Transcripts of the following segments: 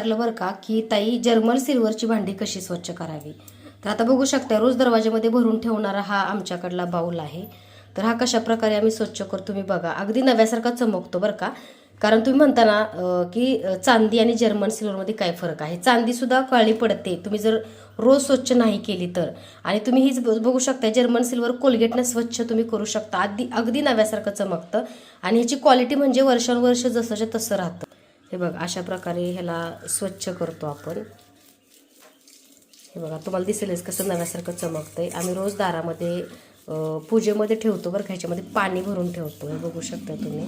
विचारलं बरं का की ताई जर्मन सिल्वरची भांडी कशी स्वच्छ करावी। तर आता बघू शकता रोज दरवाजामध्ये भरून ठेवणारा हा आमच्याकडला बाऊल आहे। तर हा कशा प्रकारे आम्ही स्वच्छ करतो तुम्ही बघा, अगदी नव्यासारखा चमकतो बरं का। कारण तुम्ही म्हणता ना की चांदी आणि जर्मन सिल्वरमध्ये काय फरक आहे। चांदी सुद्धा काळी पडते तुम्ही जर रोज स्वच्छ नाही केली तर। आणि तुम्ही हीच बघू शकता जर्मन सिल्वर कोलगेटने स्वच्छ तुम्ही करू शकता, अगदी नव्यासारखं चमकतं। आणि ह्याची क्वालिटी म्हणजे वर्षानुवर्ष जसंच्या तसं राहतं। हे बघा अशा प्रकारे ह्याला स्वच्छ करतो आपण। हे बघा तुम्हाला दिसेलच कसं नव्यासारखं चमकतंय। आम्ही रोज दारामध्ये पूजेमध्ये ठेवतो बरं का, ह्याच्यामध्ये पाणी भरून ठेवतो। हे बघू शकता तुम्ही,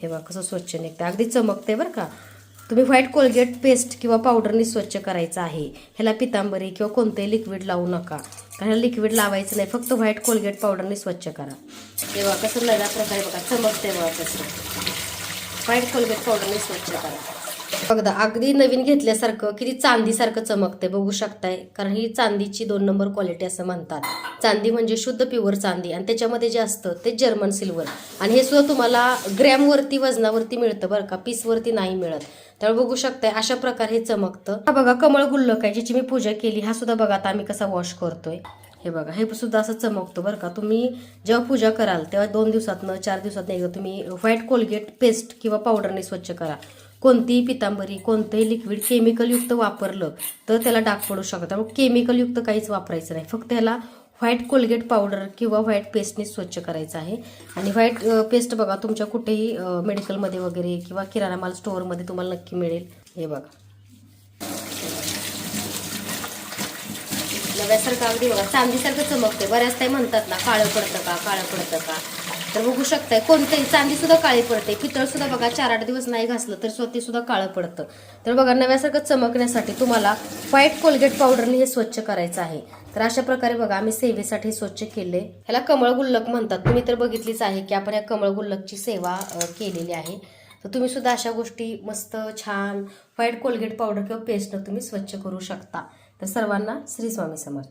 हे बघा कसं स्वच्छ निघतं, अगदी चमकतंय बरं का। तुम्ही व्हाईट कोलगेट पेस्ट किंवा पावडरनी स्वच्छ करायचं आहे। ह्याला पितांबरी किंवा कोणतेही लिक्विड लावू नका, कारण ह्याला लिक्विड लावायचं नाही, फक्त व्हाईट कोलगेट पावडरनी स्वच्छ करा। हे बघा कसं नव्या प्रकारे बघा चमकतंय बघा कसं व्हाईट कोलगेट पावडरने स्वच्छ करा। बघा अगदी नवीन घेतल्यासारखं किती चांदीसारखं चमकते बघू शकताय। कारण ही चांदीची 2 नंबर क्वालिटी असं म्हणतात। चांदी म्हणजे शुद्ध प्युअर चांदी आणि त्याच्यामध्ये जे असतं ते जर्मन सिल्वर। आणि हे सुद्धा तुम्हाला ग्रॅमवरती वजनावरती मिळतं बरं का, पीसवरती नाही मिळत। त्यामुळे बघू शकताय अशा प्रकारे हे चमकतं। हा बघा कमळ गुल्लक आहे ज्याची मी पूजा केली, हा सुद्धा बघा आता आम्ही कसा वॉश करतोय। हे बघा हे सुद्धा असं चमकतो बरं का। तुम्ही जेव्हा पूजा कराल तेव्हा 2 दिवसातनं 4 दिवसातनं एकदा तुम्ही व्हाईट कोलगेट पेस्ट किंवा पावडरने स्वच्छ करा। कोणतीही पितांबरी कोणतंही लिक्विड केमिकलयुक्त वापरलं तर त्याला डाग पडू शकतात। त्यामुळे केमिकलयुक्त काहीच वापरायचं नाही, फक्त ह्याला व्हाईट कोलगेट पावडर किंवा व्हाईट पेस्टने स्वच्छ करायचं आहे। आणि व्हाईट पेस्ट बघा तुमच्या कुठेही मेडिकलमध्ये वगैरे किंवा किराणा माल स्टोअरमध्ये तुम्हाला नक्की मिळेल। हे बघा नव्यासारखं अगदी बघा चांदीसारखं चमकते। बऱ्याच काही म्हणतात ना काळं पडतं का काळं पडतं का, तर बघू शकताय कोणतंही चांदी सुद्धा काळी पडते, पितळ सुद्धा बघा 4-8 दिवस नाही घासलं तर स्वतः सुद्धा काळं पडतं। तर बघा नव्यासारखं चमकण्यासाठी तुम्हाला व्हाईट कोलगेट पावडरने हे स्वच्छ करायचं आहे। तर अशा प्रकारे बघा आम्ही सेवेसाठी स्वच्छ केले। ह्याला कमळ गुल्लक म्हणतात, तुम्ही तर बघितलीच आहे की आपण या कमळ गुल्लकची सेवा केलेली आहे। तर तुम्ही सुद्धा अशा गोष्टी मस्त छान व्हाईट कोलगेट पावडर किंवा पेस्टनं तुम्ही स्वच्छ करू शकता। तर सर्वांना श्री स्वामी समर्थ।